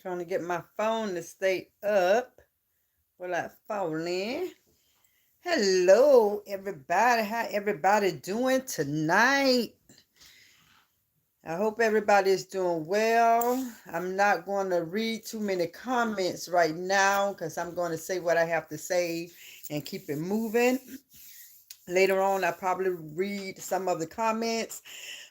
Trying to get my phone to stay up without falling. Hello, everybody. How everybody doing tonight? I hope everybody is doing well. I'm not going to read too many comments right now because I'm going to say what I have to say and keep it moving. Later on, I probably read some of the comments,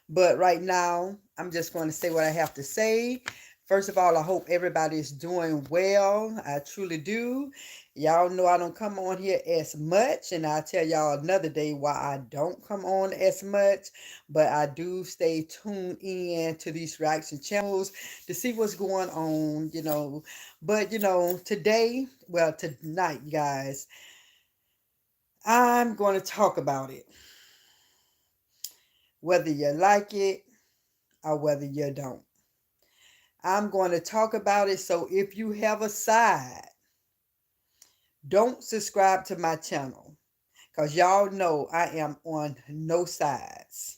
but right now, I'm just going to say what I have to say. First of all, I hope everybody is doing well. I truly do. Y'all know I don't come on here as much, and I'll tell y'all another day why I don't come on as much. But I do stay tuned in to these reaction channels to see what's going on. But today, well, tonight, guys, I'm going to talk about it, whether you like it or whether you don't. I'm going to talk about it. So if you have a side, don't subscribe to my channel because y'all know I am on no sides.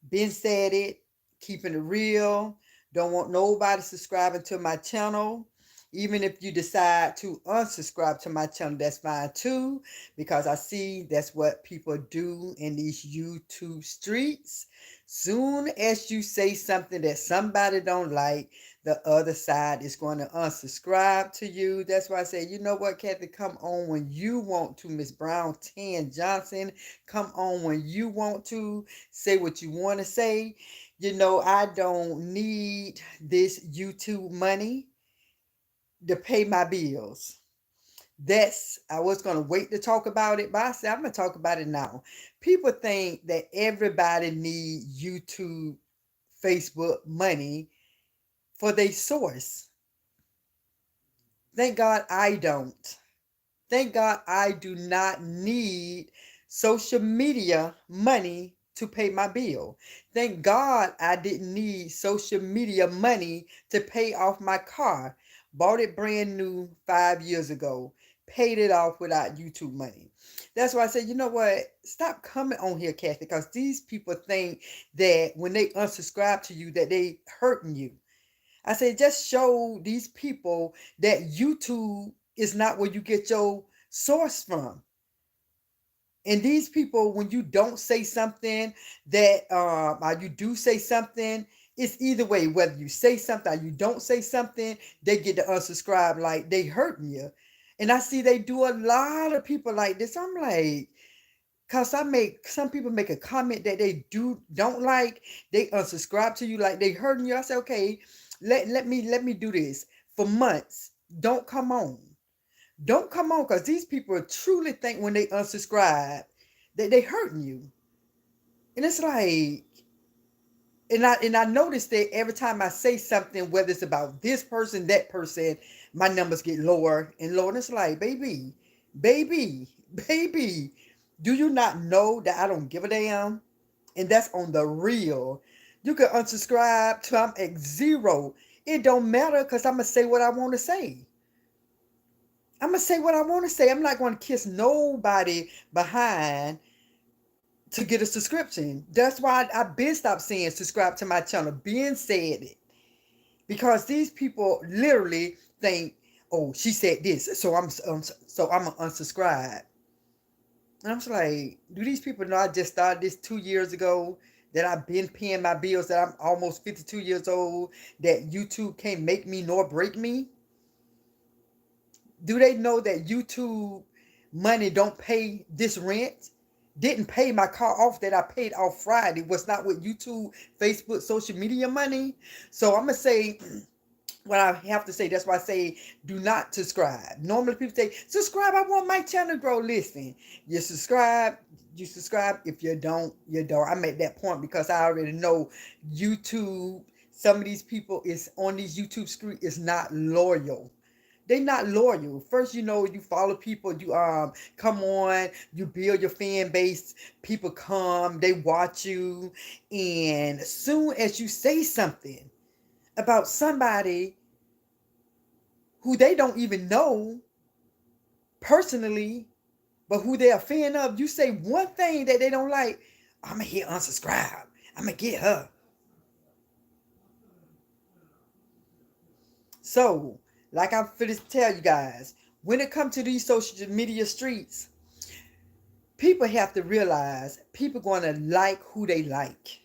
Been said it, keeping it real. Don't want nobody subscribing to my channel. Even if you decide to unsubscribe to my channel, that's fine too, because I see that's what people do in these YouTube streets. Soon as you say something that somebody don't like, the other side is going to unsubscribe to you. That's why I say, you know what, Kathy, come on when you want to. Miss Brown Tan Johnson, come on when you want to. Say what you want to say. I don't need this YouTube money to pay my bills. I was going to wait to talk about it, but I said I'm going to talk about it now. People think that everybody needs YouTube, Facebook money for their source. Thank God I don't. Thank God I do not need social media money to pay my bill. Thank God I didn't need social media money to pay off my car. Bought it brand new 5 years ago. Paid it off without YouTube money. That's why I said, you know what? Stop coming on here, Kathy, because these people think that when they unsubscribe to you that they hurting you. I said, just show these people that YouTube is not where you get your source from. And these people, when you don't say something that, or you do say something, it's either way. Whether you say something or you don't say something, they get to unsubscribe like they hurting you. And I see they do a lot of people like this. I'm like, cause some people make a comment that they don't like, they unsubscribe to you like they hurting you. I say, okay, let me do this for months. Don't come on. Don't come on, because these people truly think when they unsubscribe that they hurting you. And it's like, and I noticed that every time I say something, whether it's about this person, that person, my numbers get lower and lower. And it's like, baby, baby, do you not know that I don't give a damn? And that's on the real. You can unsubscribe till I'm at zero. It don't matter because I'm gonna say what I want to say. I'm gonna say what I want to say. I'm not gonna kiss nobody behind to get a subscription. That's why I've been stopped saying subscribe to my channel. Ben said it. Because these people literally think, oh, she said this, so I'm gonna unsubscribe. And I'm just like, do these people know I just started this 2 years ago? That I've been paying my bills, that I'm almost 52 years old, that YouTube can't make me nor break me? Do they know that YouTube money don't pay this rent? Didn't pay my car off that I paid off Friday. Was not with YouTube, Facebook, social media money. So I'm gonna say what I have to say. That's why I say do not subscribe. Normally people say subscribe. I want my channel to grow. Listen, you subscribe. You subscribe. If you don't, you don't. I make that point because I already know YouTube. Some of these people is on these YouTube street is not loyal. They not loyal. First, you follow people, you come on, you build your fan base, people come, they watch you, and as soon as you say something about somebody who they don't even know personally, but who they're a fan of, you say one thing that they don't like, I'ma hit unsubscribe. I'ma get her. So, like I'm finna tell you guys, when it comes to these social media streets, people have to realize people going to like who they like.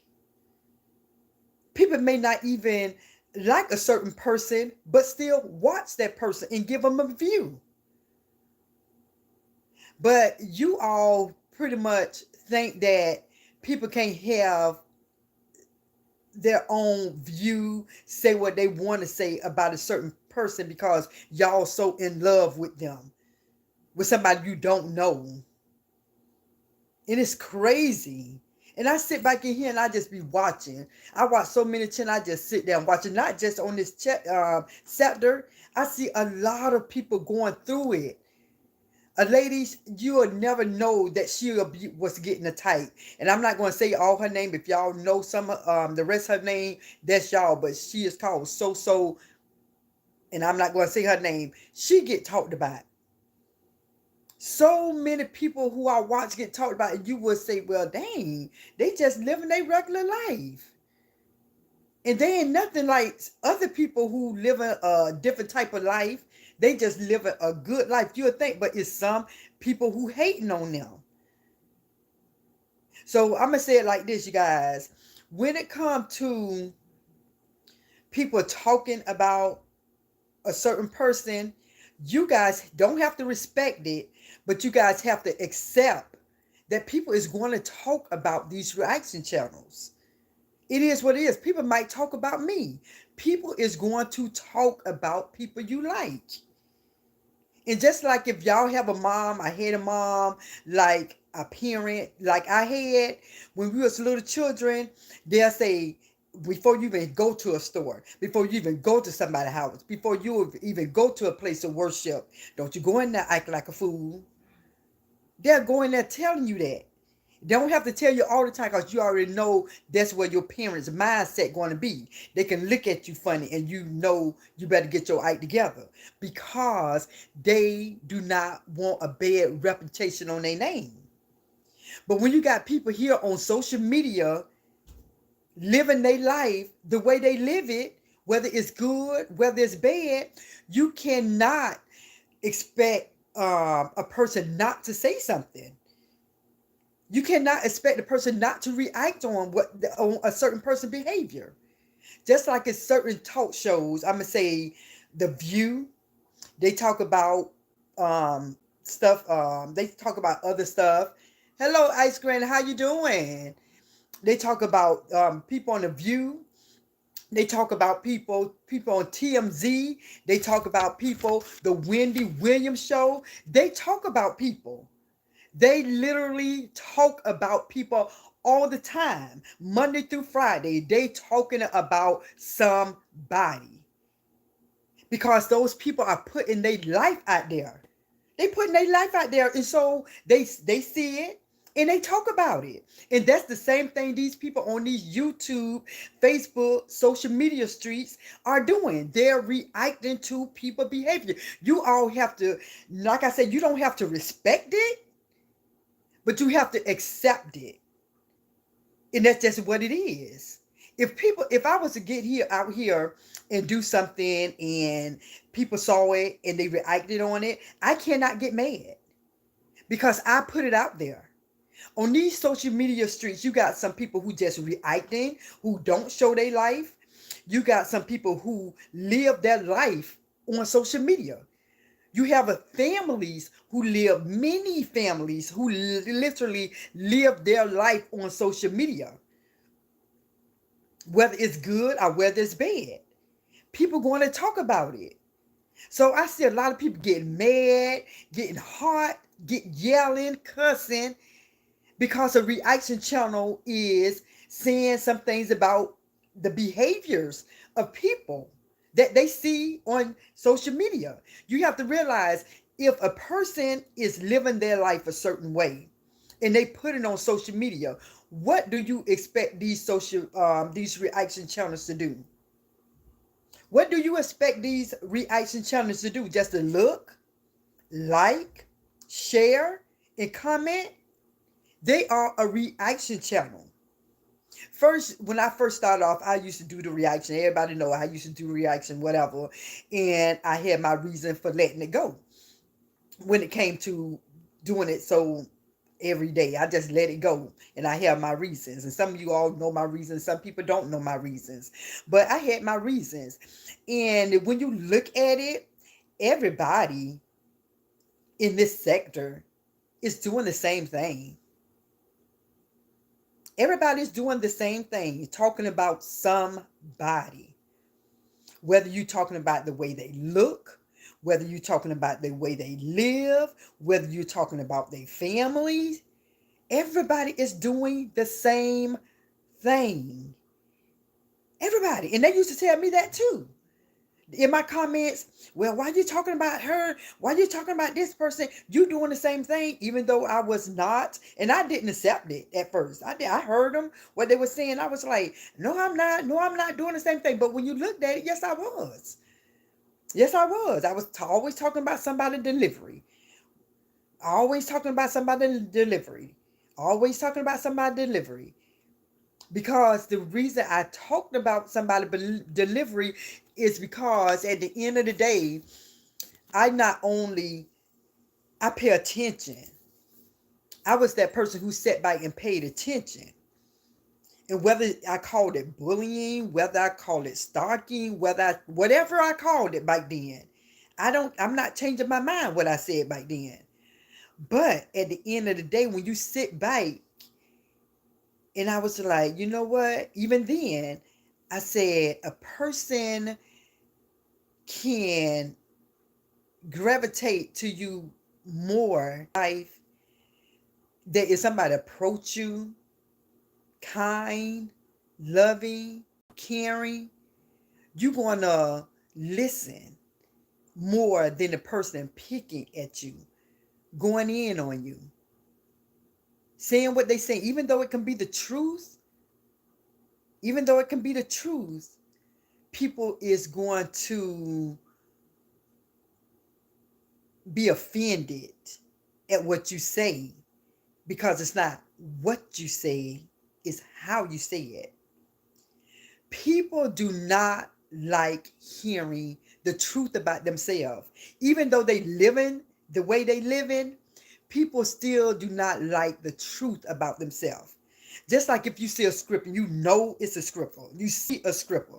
People may not even like a certain person, but still watch that person and give them a view. But you all pretty much think that people can't have their own view, say what they want to say about a certain person because y'all so in love with them, with somebody you don't know. And it's crazy. And I sit back in here and I just be watching. I watch so many channels. I just sit there and watch it. Not just on this sector. I see a lot of people going through it. Ladies, you will never know that she was getting a type. And I'm not going to say all her name. If y'all know some the rest of her name, that's y'all. But she is called So. And I'm not going to say her name. She get talked about. So many people who I watch get talked about, and you would say, well, dang, they just living their regular life. And they ain't nothing like other people who live a different type of life. They just live a good life, you would think, but it's some people who hating on them. So I'm going to say it like this, you guys. When it comes to people talking about a certain person, you guys don't have to respect it, but you guys have to accept that people is going to talk about these reaction channels. It is what it is. People might talk about me. People is going to talk about people you like. And just like if y'all have a mom, I had a mom, like a parent, like I had when we was little children, they'll say, before you even go to a store, before you even go to somebody's house, before you even go to a place of worship, don't you go in there acting like a fool. They're going there telling you that. They don't have to tell you all the time because you already know that's where your parents' mindset going to be. They can look at you funny and you know you better get your act together because they do not want a bad reputation on their name. But when you got people here on social media living their life the way they live it, whether it's good, whether it's bad, you cannot expect a person not to say something. You cannot expect the person not to react on on a certain person's behavior. Just like in certain talk shows, I'm gonna say The View, they talk about stuff. They talk about other stuff. Hello, Ice Cream, how you doing? They talk about people on The View. They talk about people on TMZ. They talk about people, the Wendy Williams show. They talk about people. They literally talk about people all the time. Monday through Friday, they talking about somebody. Because those people are putting their life out there. They putting their life out there. And so they see it and they talk about it. And that's the same thing these people on these YouTube, Facebook, social media streets are doing. They're reacting to people behavior. You all have to, like I said, you don't have to respect it, but you have to accept it. And that's just what it is. If I was to get out here and do something and people saw it and they reacted on it, I cannot get mad because I put it out there. On these social media streets, you got some people who just reacting, who don't show their life. You got some people who live their life on social media. You have families who live, many families who literally live their life on social media. Whether it's good or whether it's bad. People going to talk about it. So I see a lot of people getting mad, getting hot, yelling, cussing, because a reaction channel is saying some things about the behaviors of people that they see on social media. You have to realize if a person is living their life a certain way and they put it on social media, what do you expect these reaction channels to do? What do you expect these reaction channels to do? Just to look, like, share, and comment? They are a reaction channel. First, when I first started off, I used to do the reaction. Everybody know I used to do reaction, whatever. And I had my reason for letting it go when it came to doing it so every day. I just let it go and I have my reasons. And some of you all know my reasons. Some people don't know my reasons. But I had my reasons. And when you look at it, everybody in this sector is doing the same thing. Everybody's doing the same thing. You're talking about somebody. Whether you're talking about the way they look, whether you're talking about the way they live, whether you're talking about their families, everybody is doing the same thing. Everybody. And they used to tell me that too. In my comments, well, why are you talking about her? Why are you talking about this person? You doing the same thing, even though I was not. And I didn't accept it at first. I heard them, what they were saying. I was like, no, I'm not. No, I'm not doing the same thing. But when you looked at it, yes, I was. Yes, I was. I was always talking about somebody delivery. Always talking about somebody delivery. Always talking about somebody delivery. Because the reason I talked about somebody delivery is because at the end of the day, I pay attention. I was that person who sat back and paid attention. And whether I called it bullying, whether I called it stalking, whatever I called it back then, I'm not changing my mind what I said back then. But at the end of the day, when you sit back, and I was like, you know what? Even then, I said a person can gravitate to you more life that if somebody approach you kind, loving, caring, you're gonna listen more than the person picking at you, going in on you, saying what they say, even though it can be the truth. Even though it can be the truth, people is going to be offended at what you say because it's not what you say, it's how you say it. People do not like hearing the truth about themselves. Even though they live in the way they live in, people still do not like the truth about themselves. Just like if you see a script and you know it's a script, you see a script.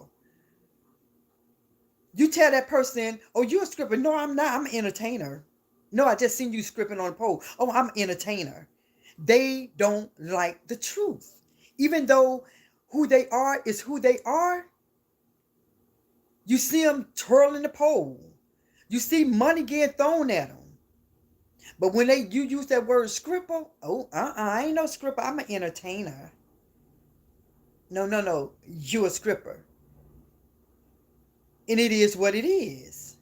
You tell that person, oh, you're a scripper. No, I'm not. I'm an entertainer. No, I just seen you scripting on the pole. Oh, I'm an entertainer. They don't like the truth. Even though who they are is who they are, you see them twirling the pole. You see money getting thrown at them. But when you use that word scripper, oh, I ain't no scripper. I'm an entertainer. No. You a scripper. And it is what it is.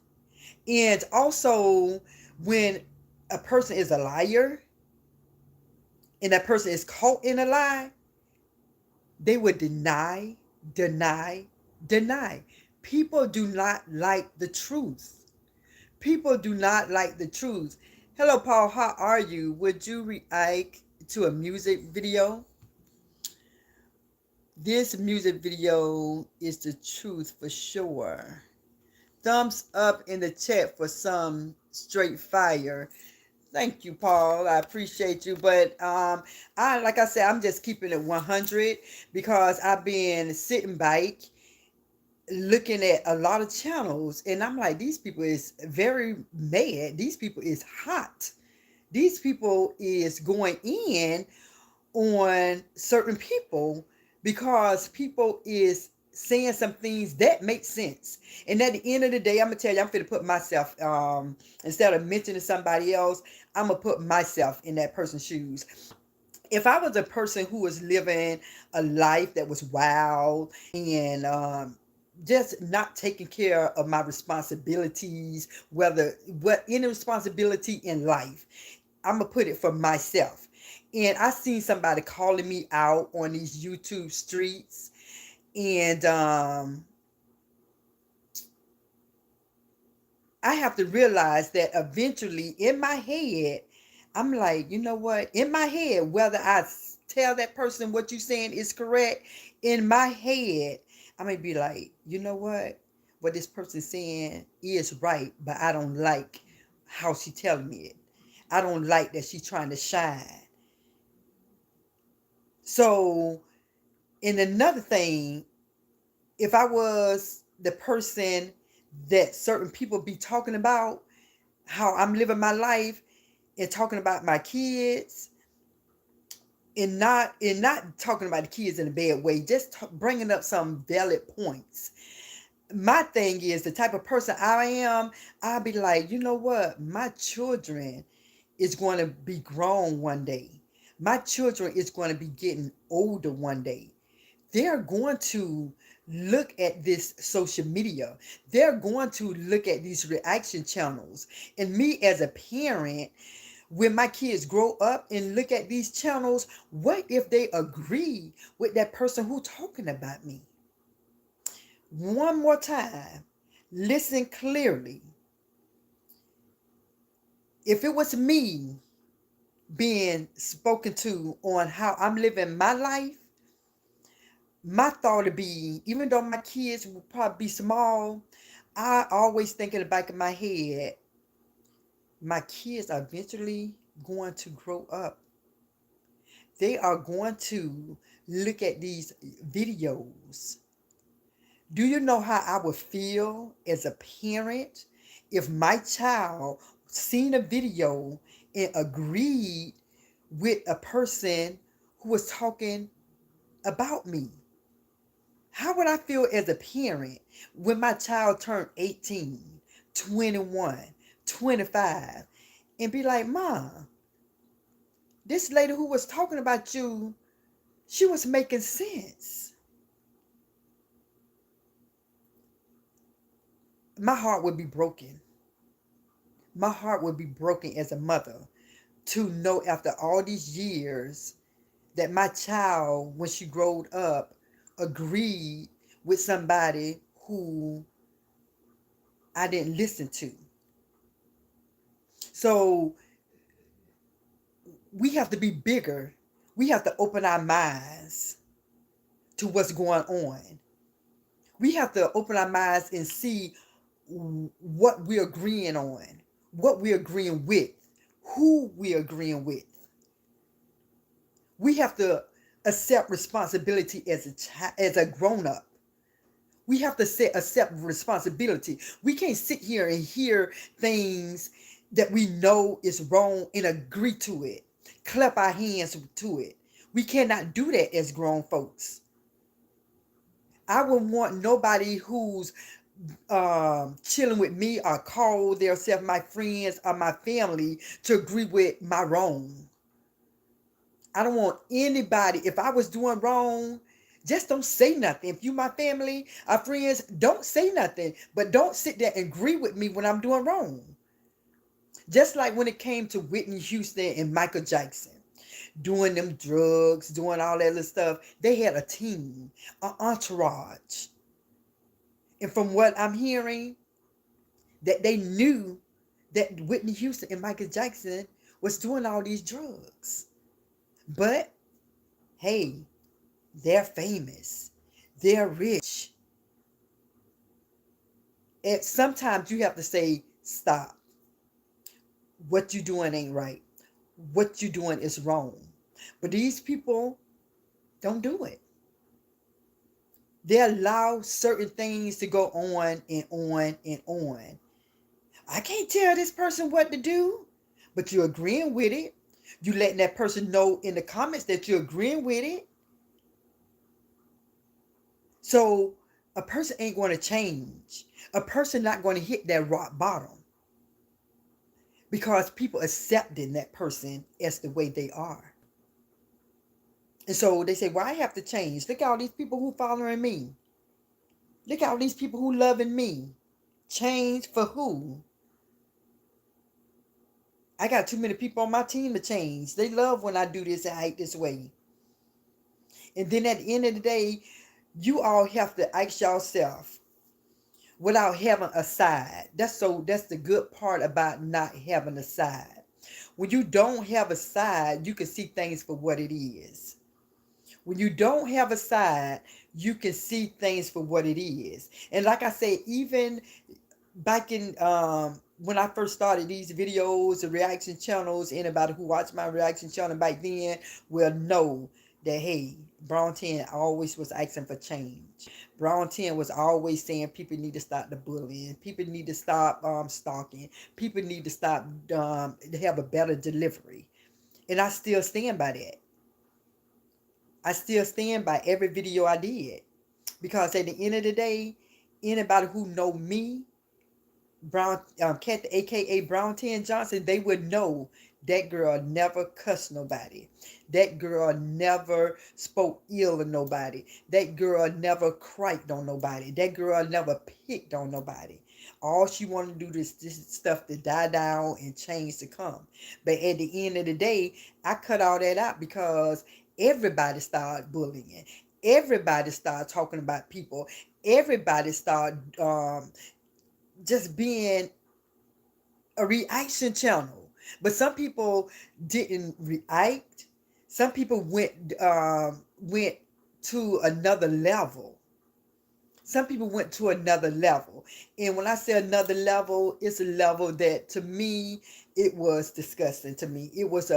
And also, when a person is a liar and that person is caught in a lie, they would deny. People do not like the truth. People do not like the truth. Hello, Paul. How are you? Would you react to a music video? This music video is the truth for sure. Thumbs up in the chat for some straight fire. Thank you, Paul. I appreciate you. But like I said, I'm just keeping it 100 because I've been sitting back looking at a lot of channels and I'm like, these people is very mad. These people is hot. These people is going in on certain people because people is saying some things that make sense. And at the end of the day, I'm gonna tell you, I'm gonna put myself, instead of mentioning somebody else, I'm gonna put myself in that person's shoes. If I was a person who was living a life that was wild and just not taking care of my responsibilities, any responsibility in life, I'm gonna put it for myself. And I seen somebody calling me out on these YouTube streets, and I have to realize that eventually in my head, I'm like, you know what? In my head, whether I tell that person what you're saying is correct, in my head, I may be like, you know what this person's saying is right, but I don't like how she telling me it. I don't like that she's trying to shine. So, and another thing, if I was the person that certain people be talking about how I'm living my life and talking about my kids, and not talking about the kids in a bad way, just bringing up some valid points. My thing is, the type of person I am, I'll be like, you know what, my children is going to be grown one day. My children is going to be getting older one day. They're going to look at this social media. They're going to look at these reaction channels. And me as a parent, when my kids grow up and look at these channels, what if they agree with that person who talking about me? One more time, listen clearly. If it was me being spoken to on how I'm living my life, my thought would be, even though my kids will probably be small, I always think in the back of my head, my kids are eventually going to grow up. They are going to look at these videos. Do you know how I would feel as a parent if my child seen a video and agreed with a person who was talking about me? How would I feel as a parent when my child turned 18, 21, 25, and be like, Mom, this lady who was talking about you, she was making sense. My heart would be broken. My heart would be broken as a mother to know after all these years that my child, when she growed up, agreed with somebody who I didn't listen to. So we have to be bigger. We have to open our minds to what's going on. We have to open our minds and see what we're agreeing on, what we're agreeing with, who we're agreeing with. We have to accept responsibility as a grown up. We have to accept responsibility. We can't sit here and hear things that we know is wrong and agree to it, clap our hands to it. We cannot do that as grown folks. I wouldn't want nobody who's chilling with me or call themselves my friends or my family to agree with my wrong. I don't want anybody, if I was doing wrong, just don't say nothing. If you my family or friends, don't say nothing. But don't sit there and agree with me when I'm doing wrong. Just like when it came to Whitney Houston and Michael Jackson, doing them drugs, doing all that other stuff, they had a team, an entourage. And from what I'm hearing, that they knew that Whitney Houston and Michael Jackson was doing all these drugs. But hey, they're famous. They're rich. And sometimes you have to say, stop. What you doing ain't right. What you doing is wrong. But these people don't do it. They allow certain things to go on and on and on. I can't tell this person what to do, but you're agreeing with it. You letting that person know in the comments that you're agreeing with it. So a person ain't going to change. A person not going to hit that rock bottom because people accepting that person as the way they are. And so they say, well, I have to change. Look at all these people who following me. Look at all these people who loving me. Change for who? I got too many people on my team to change. They love when I do this and act this way. And then at the end of the day, you all have to ask yourself without having a side. That's the good part about not having a side. When you don't have a side, you can see things for what it is. When you don't have a side, you can see things for what it is. And like I said, even back in when I first started these videos, the reaction channels, anybody who watched my reaction channel back then will know that hey, Brown 10 always was asking for change. Brown 10 was always saying people need to stop the bullying, people need to stop stalking, people need to stop have a better delivery. And I still stand by that. I still stand by every video I did. Because at the end of the day, anybody who know me, Brown Cat, aka Brown 10 Johnson, they would know that girl never cussed nobody. That girl never spoke ill of nobody. That girl never cried on nobody. That girl never picked on nobody. All she wanted to do is this stuff to die down and change to come. But at the end of the day, I cut all that out because everybody started bullying. Everybody started talking about people. Everybody started just being a reaction channel. But some people didn't react. Some people went to another level. Some people went to another level. And when I say another level, it's a level that to me it was disgusting to me. It was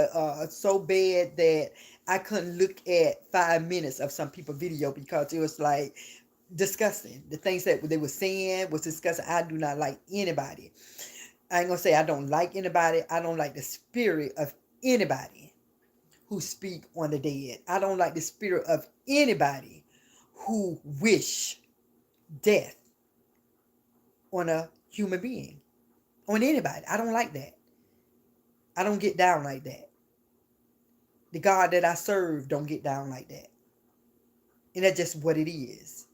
so bad that I couldn't look at 5 minutes of some people video because it was like disgusting. The things that they were saying was disgusting. I do not like anybody. I ain't gonna say I don't like anybody. I don't like the spirit of anybody who speak on the dead. I don't like the spirit of anybody who wish death on a human being, on anybody. I don't like that. I don't get down like that. The God that I serve don't get down like that. And that's just what it is.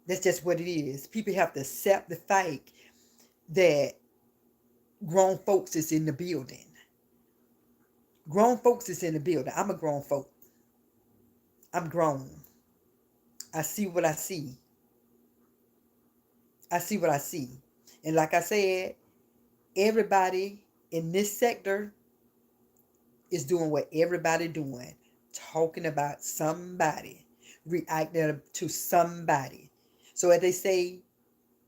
That's just what it is. People have to accept the fact that grown folks is in the building. Grown folks is in the building. I'm a grown folk. I'm grown. I see what I see. I see what I see. And like I said, everybody in this sector is doing what everybody doing. Talking about somebody. Reacting to somebody. So as they say,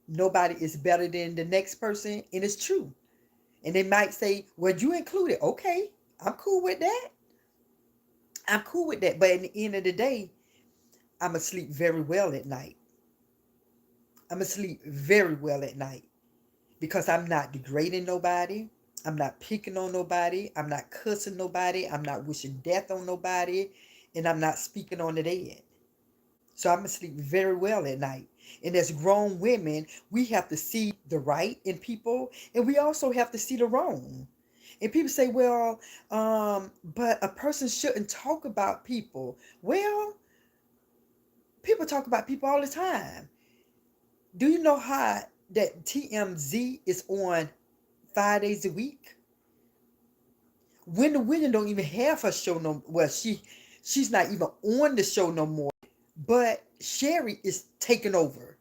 nobody is better than the next person. And it's true. And they might say, well, you included. Okay, I'm cool with that. I'm cool with that. But at the end of the day, I'm going to sleep very well at night. I'm going to sleep very well at night because I'm not degrading nobody. I'm not picking on nobody. I'm not cussing nobody. I'm not wishing death on nobody. And I'm not speaking on the dead. So I'm going to sleep very well at night. And as grown women, we have to see the right in people. And we also have to see the wrong. And people say, well, but a person shouldn't talk about people. Well, people talk about people all the time. Do you know how that TMZ is on 5 days a week? Wendy Williams don't even have her show no. Well, she's not even on the show no more. But Sherry is taking over,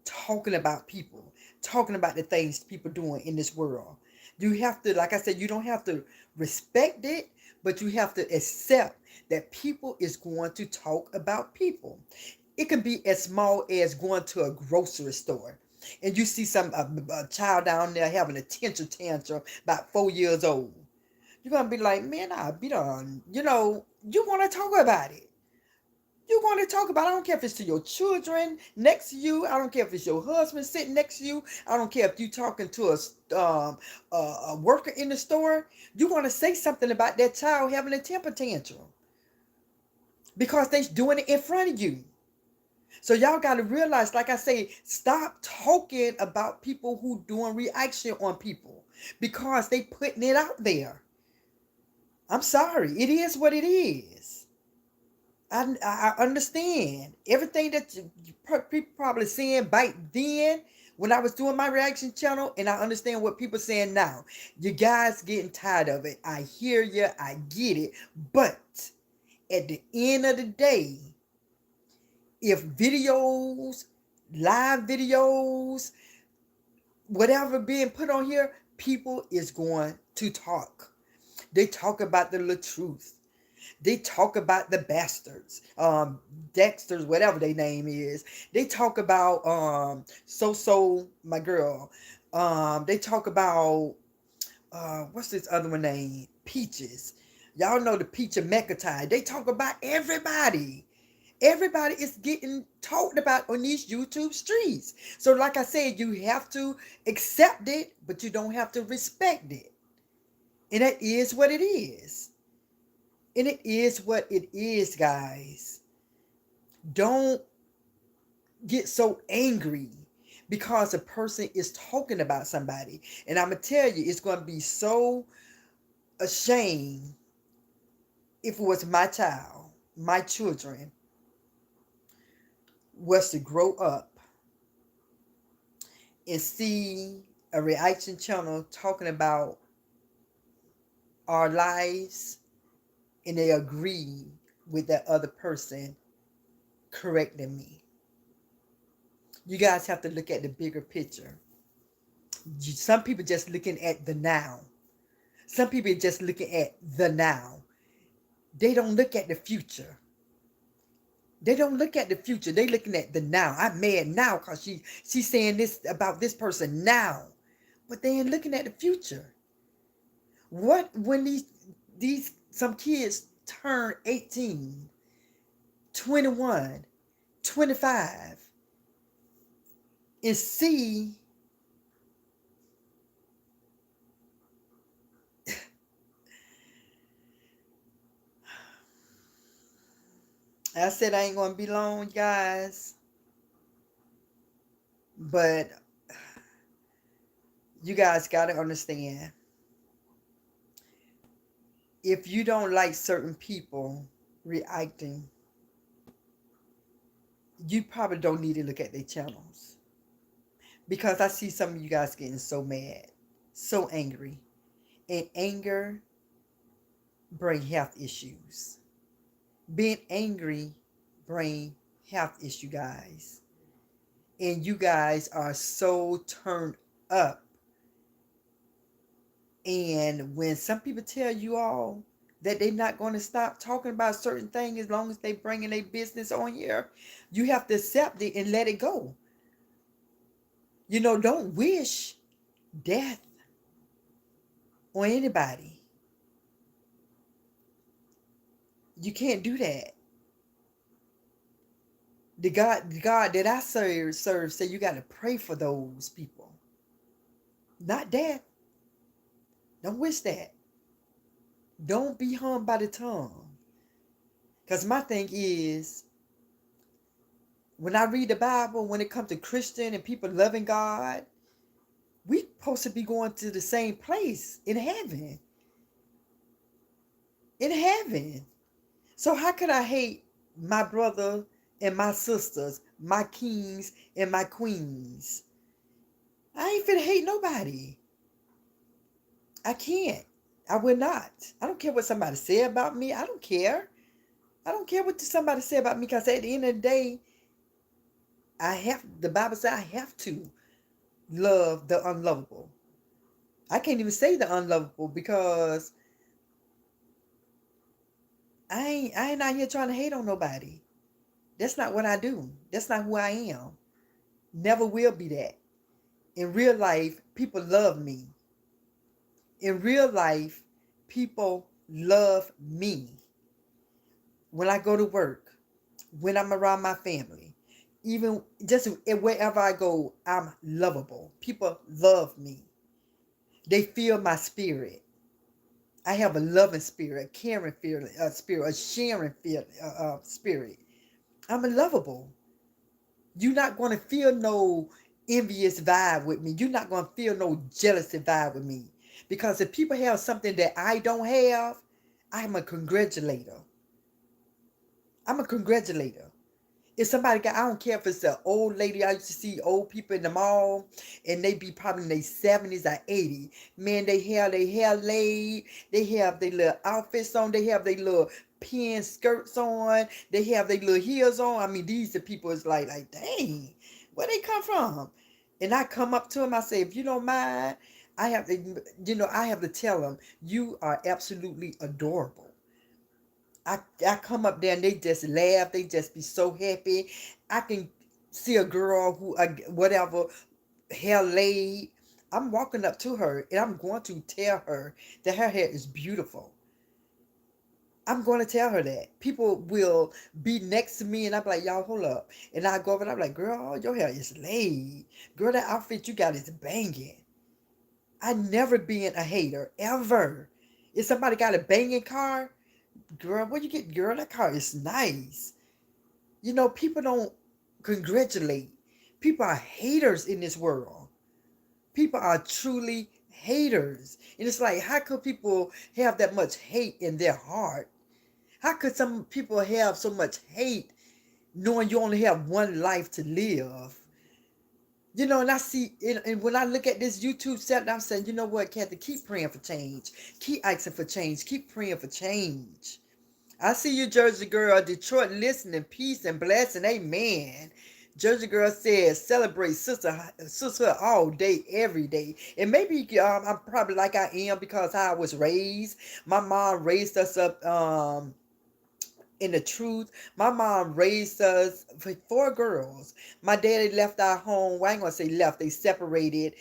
talking about people, talking about the things people doing in this world. You have to, like I said, you don't have to respect it, but you have to accept that people is going to talk about people. It can be as small as going to a grocery store and you see some a child down there having a tantrum about 4 years old. You're gonna be like, man, I'll be done. You want to talk about it. You want to talk about it. I don't care if it's to your children next to you. I don't care if it's your husband sitting next to you. I don't care if you talking to a worker in the store. You want to say something about that child having a temper tantrum because they doing it in front of you. So y'all got to realize, like I say, stop talking about people who doing reaction on people because they putting it out there. I'm sorry. It is what it is. I understand everything that people probably saying back then when I was doing my reaction channel, and I understand what people saying now. You guys getting tired of it. I hear you. I get it. But at the end of the day, if videos, live videos, whatever being put on here, people is going to talk. They talk about the little truth. They talk about the bastards, Dexter's, whatever their name is. They talk about my girl. They talk about what's this other one name? Peaches. Y'all know the Peach of Mechatide. They talk about everybody. Everybody is getting talked about on these YouTube streets. So, like I said, you have to accept it, but you don't have to respect it. And that is what it is. And it is what it is, guys. Don't get so angry because a person is talking about somebody. And I'm going to tell you, it's going to be so a shame if it was my child, my children, was to grow up and see a reaction channel talking about our lives and they agree with that other person correcting me. You guys have to look at the bigger picture. Some people just looking at the now. Some people just looking at the now. They don't look at the future. They don't look at the future. They looking at the now. I'm mad now because she's saying this about this person now. But they ain't looking at the future. What when these some kids turn 18, 21, 25 and see I said I ain't gonna be long, guys. But you guys gotta understand. If you don't like certain people reacting, you probably don't need to look at their channels. Because I see some of you guys getting so mad, so angry. And anger bring health issues. Being angry bring health issue, guys. And you guys are so turned up. And when some people tell you all that they're not going to stop talking about certain things as long as they bringing their business on here, you have to accept it and let it go. You know, don't wish death on anybody. You can't do that. The God that I serve say you got to pray for those people. Not death. Don't wish that. Don't be harmed by the tongue. Because my thing is, when I read the Bible, when it comes to Christian and people loving God, we supposed to be going to the same place in heaven. In heaven. So how could I hate my brother and my sisters, my kings and my queens? I ain't finna hate nobody. I can't. I will not. I don't care what somebody say about me. I don't care. I don't care what somebody say about me because at the end of the day, the Bible says I have to love the unlovable. I can't even say the unlovable because I ain't out here trying to hate on nobody. That's not what I do. That's not who I am. Never will be that. In real life, people love me. In real life, people love me. When I go to work, when I'm around my family, even just wherever I go, I'm lovable. People love me. They feel my spirit. I have a loving spirit, a caring spirit, a sharing spirit. I'm lovable. You're not going to feel no envious vibe with me. You're not going to feel no jealousy vibe with me. Because if people have something that I don't have, I'm a congratulator. I'm a congratulator. If somebody got, I don't care if it's an old lady. I used to see old people in the mall and they be probably in their 70s or 80s. Man, they have their hair laid. They have their little outfits on. They have their little pin skirts on. They have their little heels on. I mean, these are people is like, dang, where they come from? And I come up to them. I say, if you don't mind, I have to, I have to tell them, you are absolutely adorable. I come up there and they just laugh. They just be so happy. I can see a girl who whatever hair laid. I'm walking up to her and I'm going to tell her that her hair is beautiful. I'm going to tell her that. People will be next to me and I'm like, y'all, hold up. And I go over and I'm like, girl, your hair is laid. Girl, that outfit you got is banging. I never been a hater, ever. If somebody got a banging car, girl, where you get, girl, that car is nice. You know, people don't congratulate. People are haters in this world. People are truly haters. And it's like, how could people have that much hate in their heart? How could some people have so much hate knowing you only have one life to live? You know, and I see, and when I look at this YouTube set, I'm saying, you know what, Kathy, keep praying for change. Keep asking for change. Keep praying for change. I see you, Jersey girl. Detroit, listening, peace and blessing. Amen. Jersey girl says, celebrate sister all day, every day. And maybe I'm probably like I am because how I was raised. My mom raised us up in the truth. My mom raised us for four girls. My daddy left our home. Well, I ain't gonna say left. They separated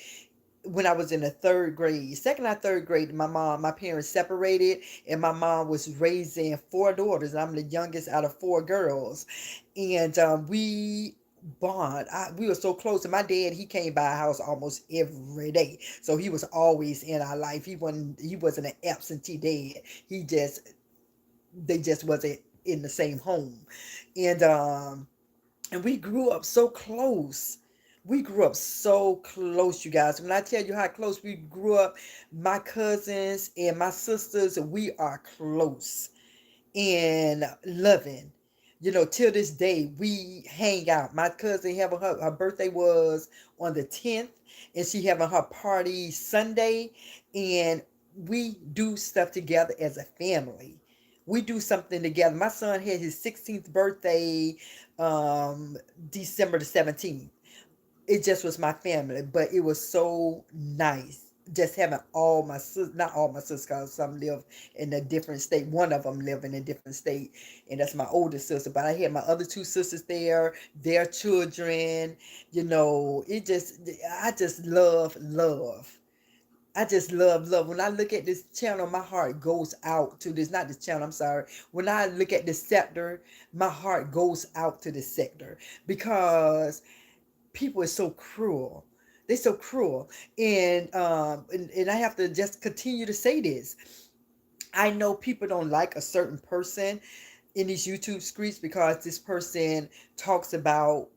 when I was in the third grade, second or third grade. My parents separated, and my mom was raising four daughters. I'm the youngest out of four girls, and we bond. We were so close. And my dad, he came by our house almost every day, so he was always in our life. He wasn't an absentee dad. They just wasn't in the same home, and we grew up so close. We grew up so close, you guys. When I tell you how close we grew up, my cousins and my sisters, we are close and loving. You know, till this day, we hang out. My cousin having her birthday was on the 10th, and she having her party Sunday, and we do stuff together as a family. We do something together. My son had his 16th birthday, December the 17th. It just was my family, but it was so nice just having all my sisters, not all my sisters, because some live in a different state. One of them live in a different state, and that's my oldest sister. But I had my other two sisters there, their children. You know, I just love. I just love. When I look at this channel, my heart goes out to this, not this channel, I'm sorry. When I look at this sector, my heart goes out to this sector because people are so cruel. They're so cruel. And I have to just continue to say this. I know people don't like a certain person in these YouTube streets because this person talks about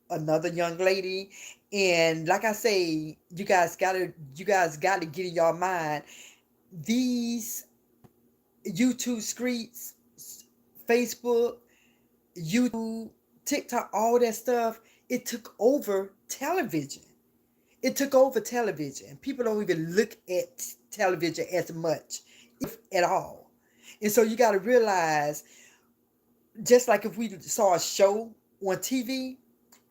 another young lady. And like I say, you guys gotta get in your mind, these YouTube streets, Facebook, YouTube, TikTok, all that stuff, it took over television. It took over television. People don't even look at television as much, if at all. And so you got to realize, just like if we saw a show on TV,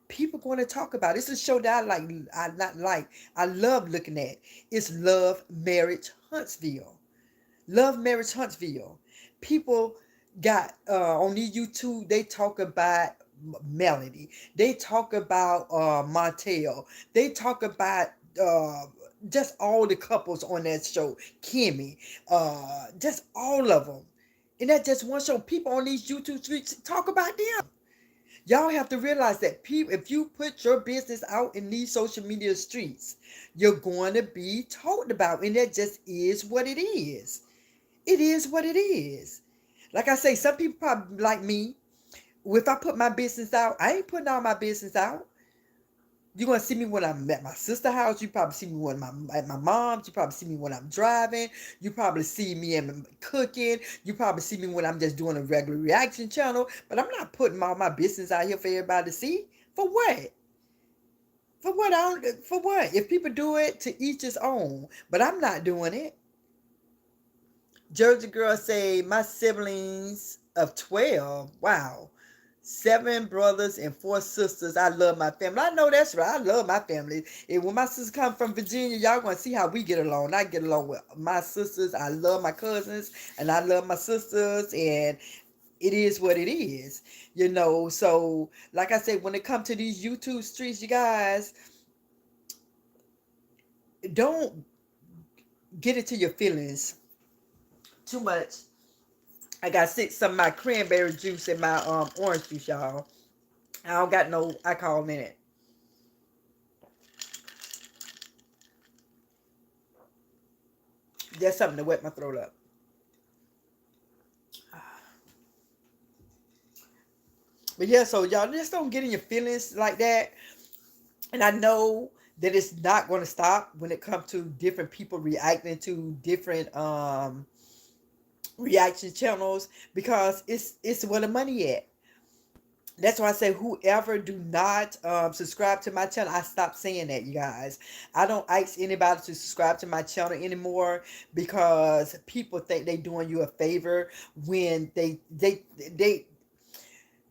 people going to talk about it. It's a show that I like. I not like. I love looking at. It's Love, Marriage, Huntsville. Love, Marriage, Huntsville. People got on the YouTube. They talk about Melody. They talk about Montel. They talk about uh, just all the couples on that show. Kimmy, just all of them. And that's just one show. People on these YouTube streets talk about them. Y'all have to realize that people, if you put your business out in these social media streets, you're going to be talked about, and that just is what it is. It is what it is. Like I say, some people probably like me. If I put my business out, I ain't putting all my business out. You're gonna see me when I'm at my sister's house. You probably see me when I'm at my mom's. You probably see me when I'm driving. You probably see me in cooking. You probably see me when I'm just doing a regular reaction channel. But I'm not putting all my business out here for everybody to see. For what? For what? For what? If people do it, to each his own. But I'm not doing it. Jersey girl say my siblings of 12. Wow. Seven brothers and four sisters. I love my family. I know that's right. I love my family. And when my sisters come from Virginia, y'all gonna see how we get along. I get along with my sisters. I love my cousins and I love my sisters. And it is what it is, you know. So like I said, when it comes to these YouTube streets, you guys, don't get into your feelings too much. I got some of my cranberry juice in my orange juice, y'all. I don't got no alcohol in it. Just something to wet my throat up. But yeah, so y'all just don't get in your feelings like that. And I know that it's not going to stop when it comes to different people reacting to different reaction channels, because it's where the money at. That's why I say whoever do not subscribe to my channel, I stopped saying that, you guys. I don't ask anybody to subscribe to my channel anymore, because people think they doing you a favor when they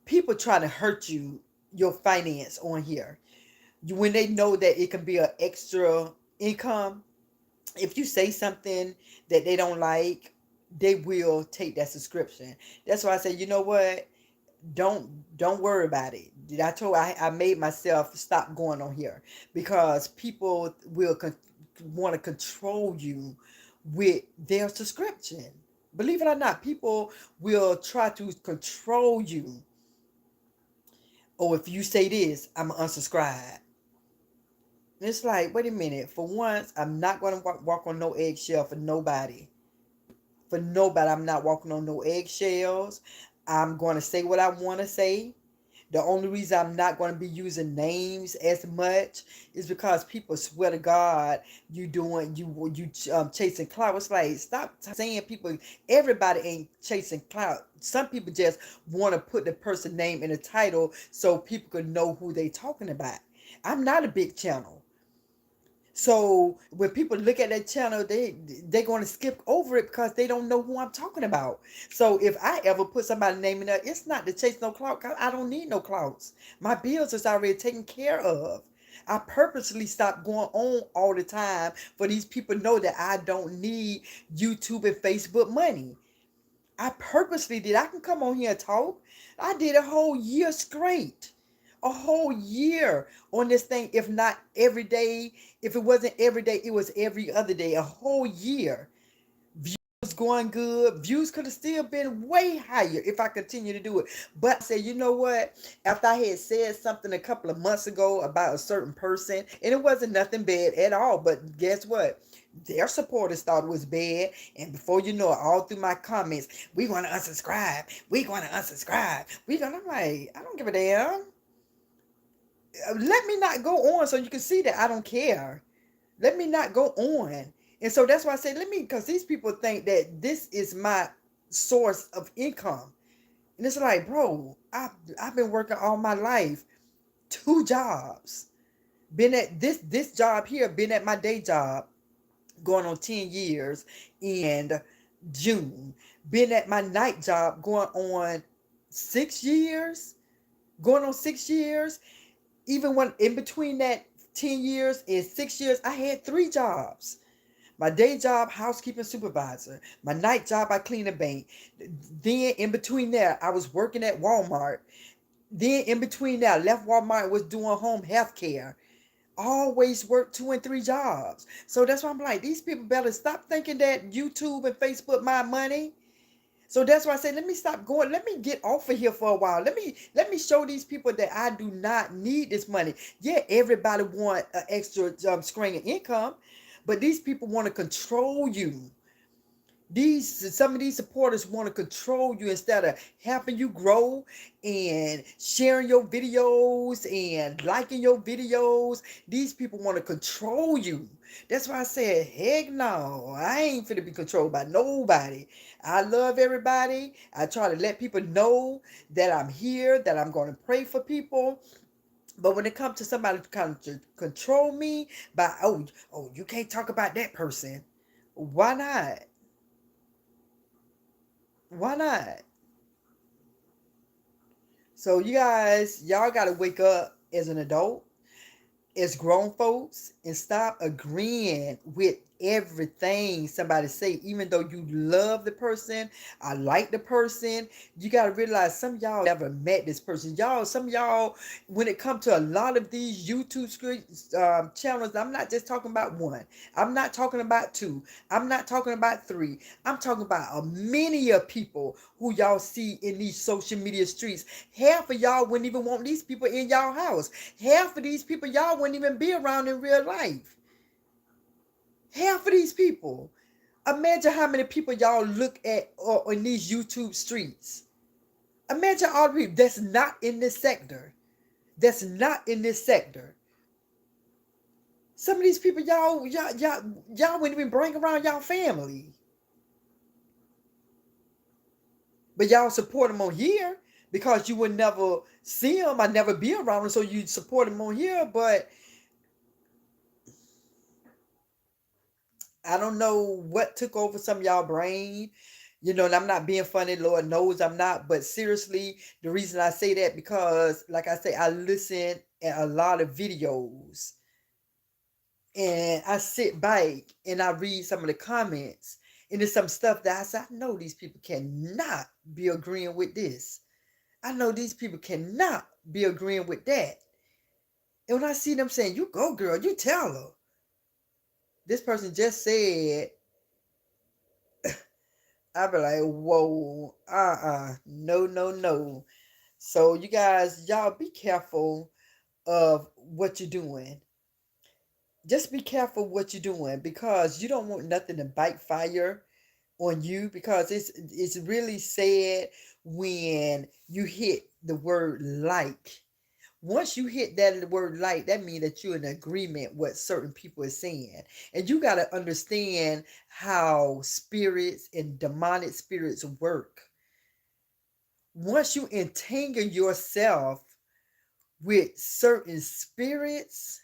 people try to hurt your finance on here. When they know that it can be an extra income, if you say something that they don't like, they will take that subscription. That's why I say, you know what? Don't worry about it. I made myself stop going on here, because people will want to control you with their subscription. Believe it or not, people will try to control you. Or if you say this, I'm unsubscribe. It's like, wait a minute. For once, I'm not going to walk on no eggshell for nobody. For nobody, I'm not walking on no eggshells. I'm going to say what I want to say. The only reason I'm not going to be using names as much is because people swear to God you chasing clout. It's like, stop saying people. Everybody ain't chasing clout. Some people just want to put the person name in the title so people can know who they talking about. I'm not a big channel. So when people look at that channel, they're going to skip over it because they don't know who I'm talking about. So if I ever put somebody's name in there, it's not to chase no clout. I don't need no clouts. My bills is already taken care of. I purposely stop going on all the time for these people to know that I don't need YouTube and Facebook money. I purposely did. I can come on here and talk. I did a whole year straight. A whole year on this thing. If not every day, if it wasn't every day, it was every other day. A whole year. Views was going good. Views could have still been way higher if I continue to do it. But I said, you know what? After I had said something a couple of months ago about a certain person, and it wasn't nothing bad at all. But guess what? Their supporters thought it was bad, and before you know it, all through my comments, we want to unsubscribe. We want to unsubscribe. I'm like, I don't give a damn. Let me not go on so you can see that I don't care. Let me not go on. And so that's why I say, because these people think that this is my source of income. And it's like, bro, I've been working all my life, 2 jobs. Been at this job here, been at my day job going on 10 years in June. Been at my night job going on 6 years. Going on 6 years. Even when in between that 10 years and 6 years, I had 3 jobs. My day job, housekeeping supervisor. My night job, I clean a bank. Then in between there, I was working at Walmart. Then in between there, I left Walmart, was doing home health care. Always work 2 and 3 jobs. So that's why I'm like, these people better stop thinking that YouTube and Facebook my money. So that's why I say, let me stop going. Let me get off of here for a while. Let me show these people that I do not need this money. Yeah, everybody want an extra screen of income, but these people want to control you. Some of these supporters want to control you instead of helping you grow and sharing your videos and liking your videos. These people want to control you. That's why I said, heck no, I ain't finna be controlled by nobody. I love everybody. I try to let people know that I'm here, that I'm going to pray for people. But when it comes to somebody trying to control me by, oh, you can't talk about that person. Why not? Why not? So you guys, y'all got to wake up as an adult. as grown folks and stop agreeing with everything somebody say, even though you love the person, I like the person. You got to realize some of y'all never met this person. Some of y'all, when it comes to a lot of these YouTube channels, I'm not just talking about one, I'm not talking about two, I'm not talking about three, I'm talking about a many of people who y'all see in these social media streets. Half of y'all wouldn't even want these people in y'all house. Half of these people y'all wouldn't even be around in real life. Half of these people. Imagine how many people y'all look at on these YouTube streets. Imagine all the people that's not in this sector. That's not in this sector. Some of these people y'all wouldn't even bring around y'all family. But y'all support them on here because you would never see them. I never be around them, so you support them on here. But I don't know what took over some of y'all brain. And I'm not being funny, Lord knows I'm not. But seriously, the reason I say that because, like I say, I listen at a lot of videos. And I sit back and I read some of the comments. And there's some stuff that I say, I know these people cannot be agreeing with this. I know these people cannot be agreeing with that. And when I see them saying, you go, girl, you tell her. This person just said, I'll be like, whoa, no, no, no. So you guys, y'all be careful of what you're doing. Just be careful what you're doing because you don't want nothing to backfire on you, because it's really sad when you hit the word like. Once you hit that word like, that means that you're in agreement with certain people are saying. And you got to understand how spirits and demonic spirits work. Once you entangle yourself with certain spirits,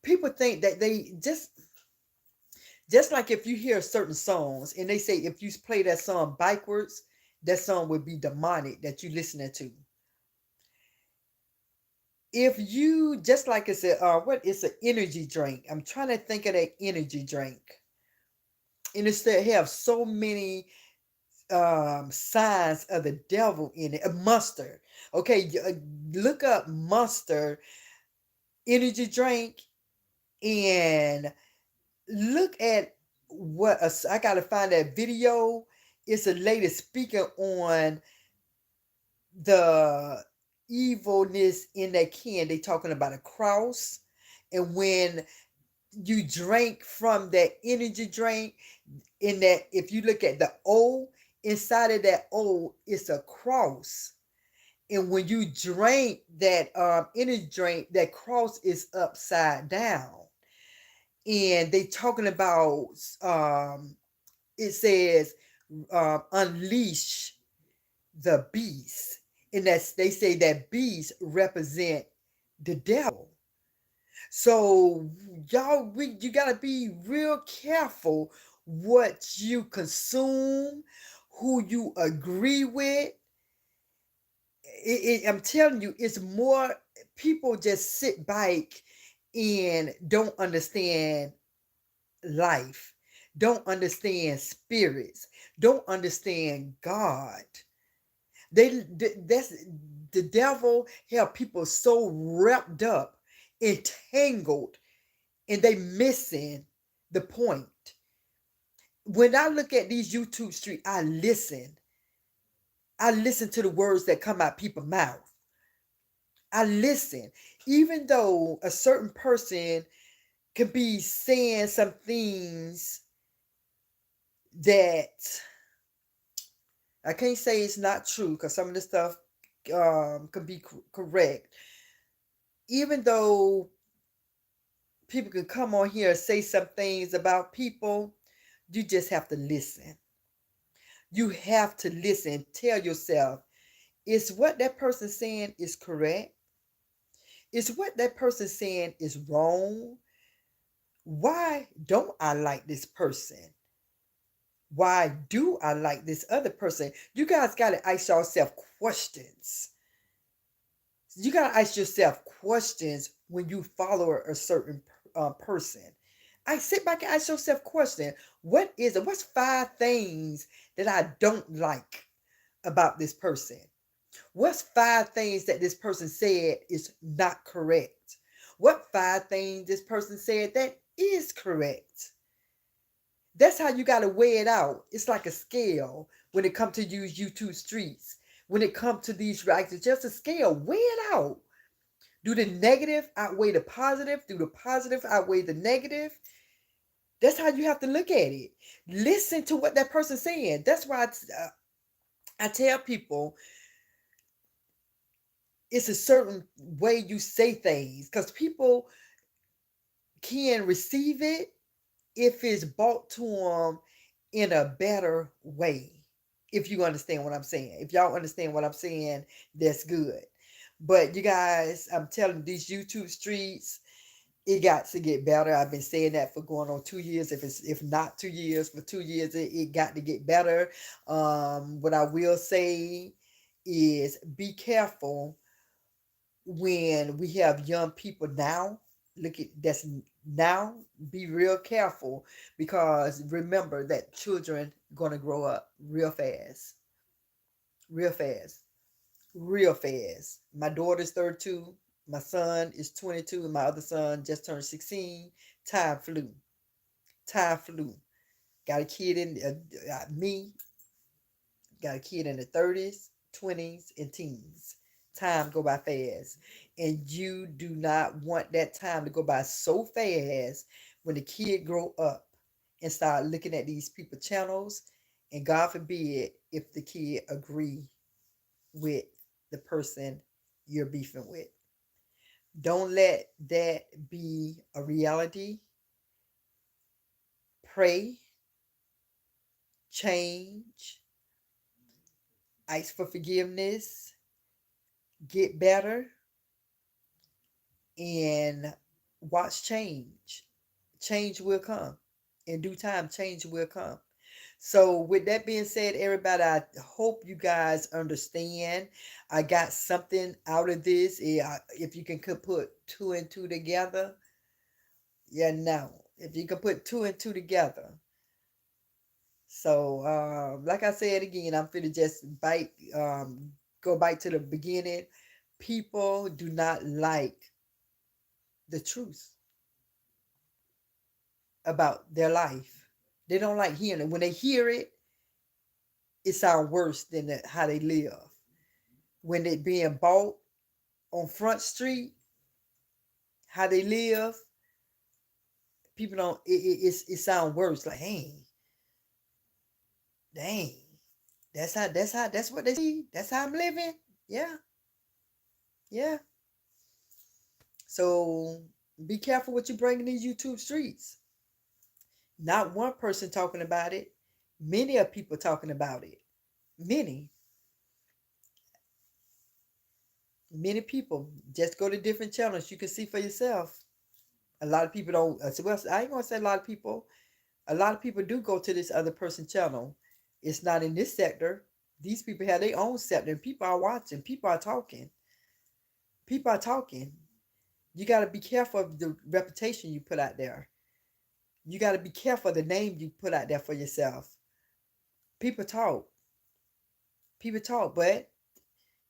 people think that they just like if you hear certain songs and they say if you play that song backwards, that song would be demonic that you listening to. If you just like it's what is an energy drink? I'm trying to think of that energy drink, and it's they have so many signs of the devil in it. A Monster, okay, look up Monster energy drink and look at I gotta find that video. It's a lady speaking on the evilness in that can. They talking about a cross, and when you drink from that energy drink, in that if you look at the O, inside of that O, it's a cross. And when you drink that energy drink, that cross is upside down. And they talking about it says unleash the beast, and that's they say that beast represent the devil. So you gotta be real careful what you consume, who you agree with. I'm telling you, it's more people just sit back and don't understand life, don't understand spirits, don't understand God. That's the devil have people so wrapped up, entangled, and they missing the point. When I look at these YouTube streets, I listen. I listen to the words that come out people's mouth. I listen. Even though a certain person could be saying some things that I can't say it's not true, because some of the stuff can be correct. Even though people can come on here and say some things about people, you just have to listen. You have to listen. Tell yourself, is what that person saying is correct? Is what that person saying is wrong? Why don't I like this person? Why do I like this other person? You guys got to ask yourself questions. You gotta ask yourself questions when you follow a certain person. I sit back and ask yourself question. What is it? What's five things that I don't like about this person? What's five things that this person said is not correct? What five things this person said that is correct? That's how you got to weigh it out. It's like a scale when it comes to use YouTube streets. When it comes to these rights, it's just a scale. Weigh it out. Do the negative outweigh the positive? Do the positive outweigh the negative? That's how you have to look at it. Listen to what that person's saying. That's why I tell people it's a certain way you say things because people can receive it if it's brought to them in a better way. If you understand what I'm saying. If y'all understand what I'm saying, that's good. But you guys, I'm telling you, these YouTube streets, it got to get better. I've been saying that for going on 2 years. If not 2 years, for 2 years, it got to get better. What I will say is be careful when we have young people now. Look at that's now. Be real careful because remember that children gonna grow up real fast, real fast, real fast. My daughter's 32. My son is 22, and my other son just turned 16. Time flew. Time flew. Got a kid in me. Got a kid in the 30s, 20s, and teens. Time go by fast. And you do not want that time to go by so fast when the kid grow up and start looking at these people channels. And God forbid if the kid agree with the person you're beefing with. Don't let that be a reality. Pray, change, ask for forgiveness, get better, and watch change. Change will come. In due time, change will come. So, with that being said, everybody, I hope you guys understand. I got something out of this. If you can put two and two together, yeah, no. If you can put two and two together. So, like I said again, I'm finna just go back to the beginning. People do not like the truth about their life. They don't like hearing it. When they hear it, it sounds worse than how they live. When they being bought on Front Street, how they live, people don't. It sounds worse. Like, hey, dang, that's what they see. That's how I'm living. Yeah, yeah. So be careful what you bring in these YouTube streets. Not one person talking about it. Many of people talking about it. Many, many people. Just go to different channels. You can see for yourself. A lot of people don't. Well, I ain't gonna say a lot of people. A lot of people do go to this other person's channel. It's not in this sector. These people have their own sector. And people are watching. People are talking. People are talking. You got to be careful of the reputation you put out there. You got to be careful of the name you put out there for yourself. People talk. People talk, but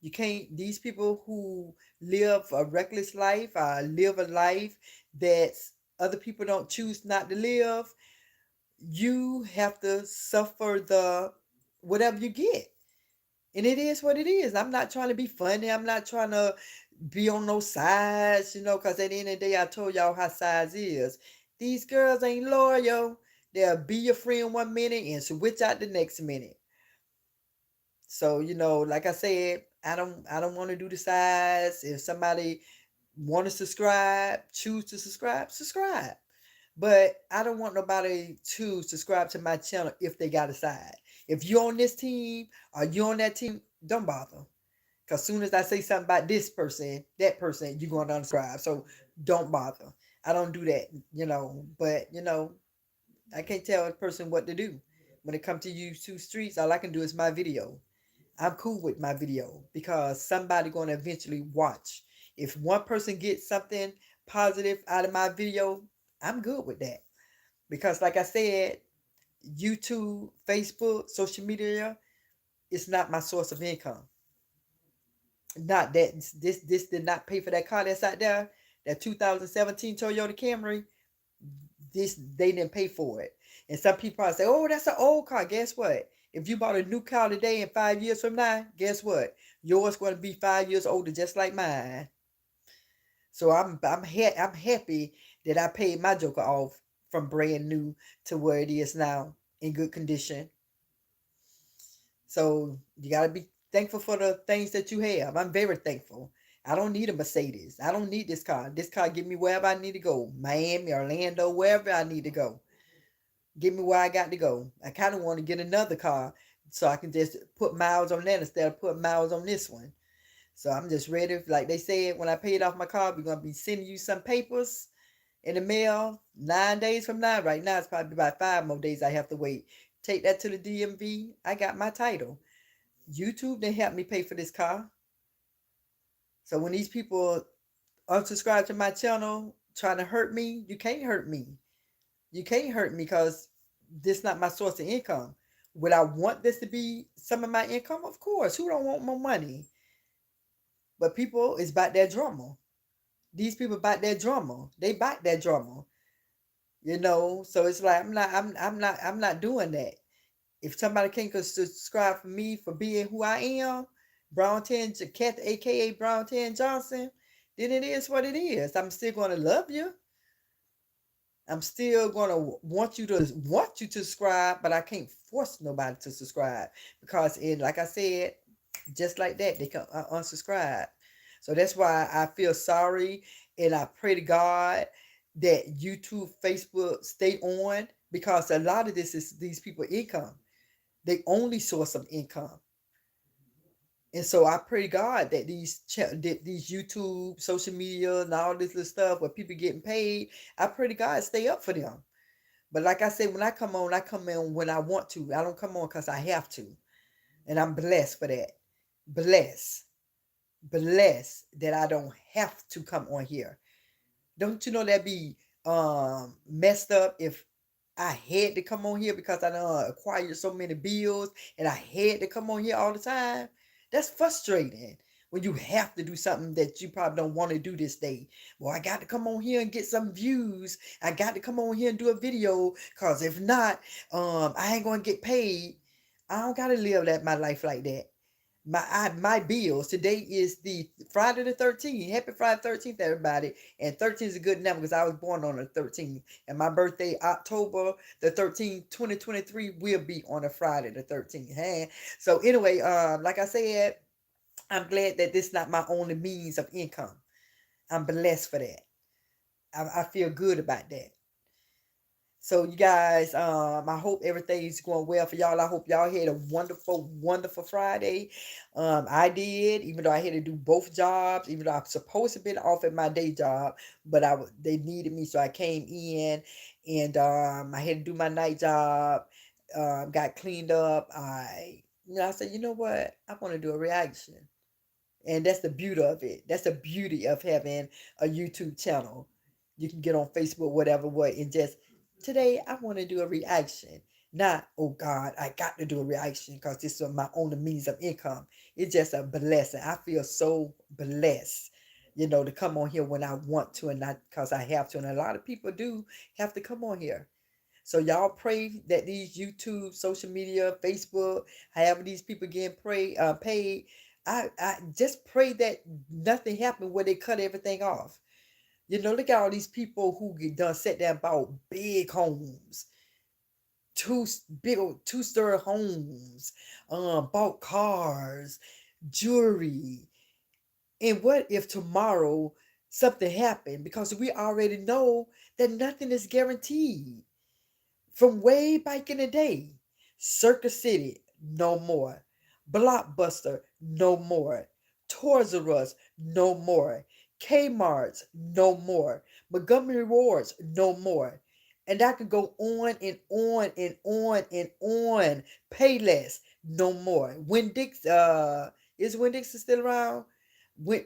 you can't. These people who live a reckless life, live a life that other people don't choose not to live, you have to suffer the whatever you get. And it is what it is. I'm not trying to be funny. I'm not trying to be on no sides, because at the end of the day, I told y'all how sides is. These girls ain't loyal. They'll be your friend 1 minute and switch out the next minute. So, like I said, I don't want to do the sides. If somebody want to subscribe, choose to subscribe, subscribe. But I don't want nobody to subscribe to my channel if they got a side. If you're on this team or you're on that team, don't bother. Because soon as I say something about this person, that person, you're going to unsubscribe. So don't bother. I don't do that. But, I can't tell a person what to do. When it comes to YouTube streets, all I can do is my video. I'm cool with my video because somebody going to eventually watch. If one person gets something positive out of my video, I'm good with that. Because like I said, YouTube, Facebook, social media, it's not my source of income. Not that this did not pay for that car that's out there, that 2017 Toyota Camry. This they didn't pay for it. And some people probably say, "Oh, that's an old car." Guess what? If you bought a new car today and 5 years from now, guess what? Yours going to be 5 years older, just like mine. So I'm happy that I paid my Joker off from brand new to where it is now in good condition. So you gotta be thankful for the things that you have. I'm very thankful. I don't need a Mercedes. I don't need this car. This car get me wherever I need to go. Miami, Orlando, wherever I need to go. Get me where I got to go. I kind of want to get another car so I can just put miles on that instead of putting miles on this one. So I'm just ready. Like they said, when I paid off my car, we're gonna be sending you some papers in the mail 9 days from now. Right now, it's probably about 5 more days I have to wait. Take that to the DMV. I got my title. YouTube didn't help me pay for this car. So when these people unsubscribe to my channel trying to hurt me, you can't hurt me. You can't hurt me because this not my source of income. Would I want this to be some of my income? Of course. Who don't want more money? But people is about their drama. These people about their drama. They bite their drama. So it's like I'm not doing that. If somebody can't subscribe for me for being who I am, Brown Ten Kathy, aka Brown Ten Johnson, then it is what it is. I'm still gonna love you. I'm still gonna want you to subscribe, but I can't force nobody to subscribe because like I said, just like that, they can unsubscribe. So that's why I feel sorry, and I pray to God that YouTube, Facebook stay on because a lot of this is these people income, they only source of income. And so I pray to God that these YouTube, social media, and all this little stuff where people getting paid, I pray to God stay up for them. But like I said, when I come on when I want to. I don't come on because I have to. And I'm blessed for that. Blessed. Blessed that I don't have to come on here. Don't you know that be messed up if I had to come on here because I done acquired so many bills and I had to come on here all the time? That's frustrating when you have to do something that you probably don't want to do this day. Well, I got to come on here and get some views. I got to come on here and do a video because if not, I ain't going to get paid. I don't got to live my life like that. My bills. Today is the Friday the 13th. Happy Friday 13th, everybody. And 13 is a good number because I was born on the 13th. And my birthday, October the 13th, 2023, will be on a Friday the 13th. Hey? So anyway, like I said, I'm glad that this is not my only means of income. I'm blessed for that. I feel good about that. So you guys, I hope everything's going well for y'all. I hope y'all had a wonderful, wonderful Friday. I did, even though I had to do both jobs, even though I'm supposed to be off at my day job, but they needed me, so I came in and I had to do my night job. Got cleaned up. I said, you know what? I want to do a reaction, and that's the beauty of it. That's the beauty of having a YouTube channel. You can get on Facebook, whatever, and just today I want to do a reaction. Not, oh God, I got to do a reaction because this is my only means of income. It's just a blessing. I feel so blessed, to come on here when I want to and not because I have to. And a lot of people do have to come on here. So y'all pray that these YouTube, social media, Facebook, however these people getting paid, I just pray that nothing happened where they cut everything off. Look at all these people who get done set down bought big homes, big old two-story homes, bought cars, jewelry. And what if tomorrow something happened? Because we already know that nothing is guaranteed. From way back in the day, Circus City, no more. Blockbuster, no more. Toys R Us, no more. Kmart's, no more. Montgomery Rewards, no more. And I could go on and on and on and on. Payless, No more. Winn-Dix, is Winn-Dixon still around? When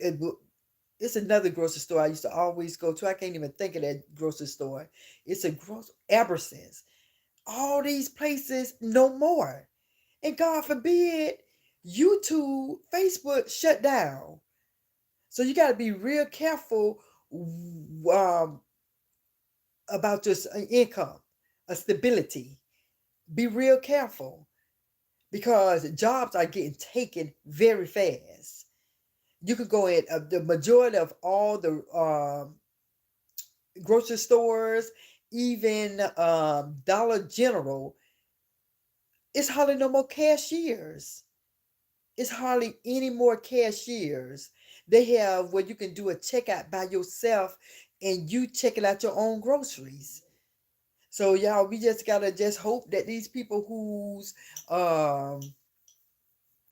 it's another grocery store I used to always go to. I can't even think of that grocery store. It's a grocery Eberson's. All these places no more. And God forbid YouTube, Facebook shut down. So you got to be real careful um, about your income, a stability. Be real careful because jobs are getting taken very fast. You could go in the majority of all the grocery stores, even Dollar General. It's hardly no more cashiers. It's hardly any more cashiers. They have where you can do a checkout by yourself and you checking out your own groceries. So y'all, we just gotta just hope that these people whose um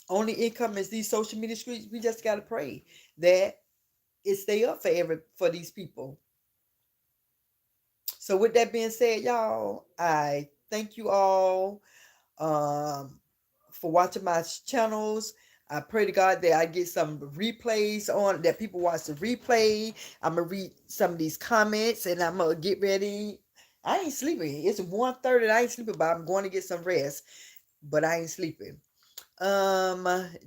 only income is these social media streets, we just gotta pray that it stay up for these people. So with that being said, y'all, I thank you all um for watching my channels. I pray to God that I get some replays on, that people watch the replay. I'm gonna read some of these comments and I'm gonna get ready. I ain't sleeping. It's 1:30. I ain't sleeping, but I'm going to get some rest. But I ain't sleeping.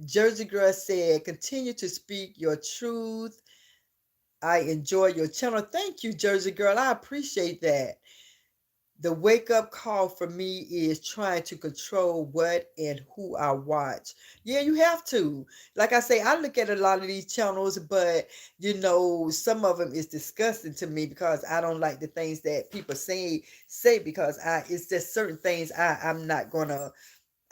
Jersey Girl said, continue to speak your truth. I enjoy your channel. Thank you, Jersey Girl. I appreciate that. The wake up call for me is trying to control what and who I watch. Yeah, you have to. Like I say, I look at a lot of these channels, but some of them is disgusting to me because I don't like the things that people say because it's just certain things I'm not gonna.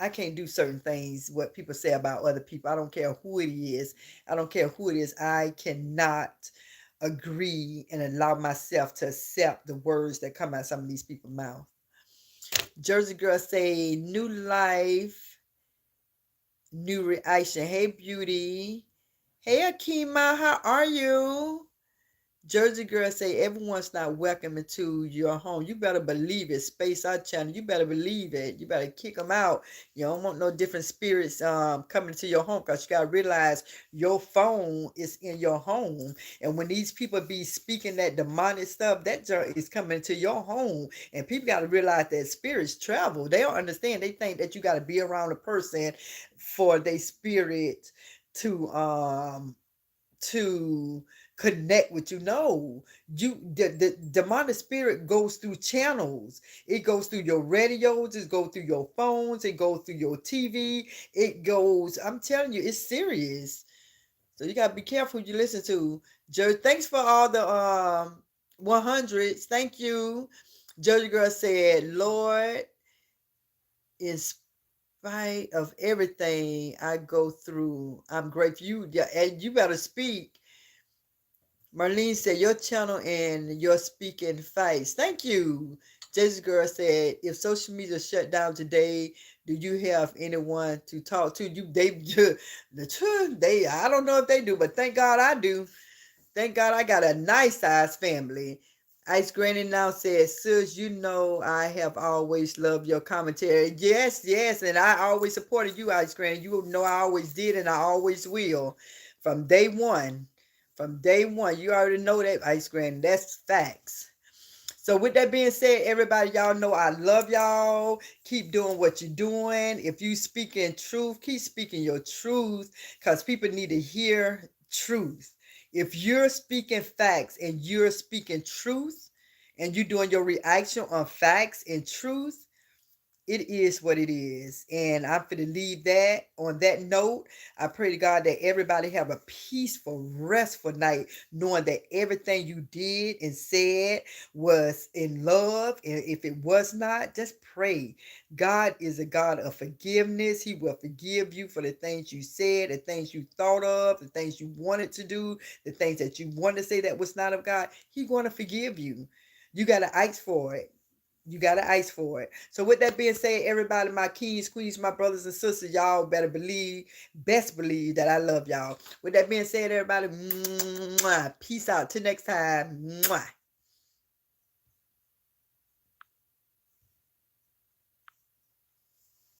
I can't do certain things what people say about other people. I don't care who it is. I don't care who it is. I cannot agree and allow myself to accept the words that come out of some of these people's mouth. Jersey Girl say, new life, new reaction. Hey, beauty. Hey, Akima, how are you? Jersey Girl say, everyone's not welcome into your home. You better believe it. Space Out Channel. You better believe it. You better kick them out. You don't want no different spirits coming to your home because you got to realize your phone is in your home. And when these people be speaking that demonic stuff, that is coming to your home. And people got to realize that spirits travel. They don't understand. They think that you got to be around a person for their spirit to connect with you. No, the demonic spirit goes through channels. It goes through your radios, it goes through your phones, it goes through your TV. It goes, I'm telling you, it's serious. So you gotta be careful who you listen to. Thanks for all the 100s. Thank you. Jersey Girl said, Lord, in spite of everything I go through, I'm grateful. And you better speak. Marlene said, your channel and your speaking face. Thank you. Jessica Girl said, if social media shut down today, do you have anyone to talk to? I don't know if they do, but thank God I do. Thank God I got a nice size family. Ice Granny now says, sis, I have always loved your commentary. Yes, yes, and I always supported you, Ice Granny. You know I always did and I always will. From day one. From day one. You already know that, Ice Granny. That's facts. So with that being said, everybody, y'all know I love y'all. Keep doing what you're doing. If you speaking truth, keep speaking your truth because people need to hear truth. If you're speaking facts and you're speaking truth and you're doing your reaction on facts and truth, it is what it is. And I'm going to leave that on that note. I pray to God that everybody have a peaceful, restful night, knowing that everything you did and said was in love. And if it was not, just pray. God is a God of forgiveness. He will forgive you for the things you said, the things you thought of, the things you wanted to do, the things that you wanted to say that was not of God. He's going to forgive you. You got to ask for it. You got to ice for it. So with that being said, everybody, my kings, queens, my brothers and sisters, y'all better best believe that I love y'all. With that being said, everybody, peace out. Till next time.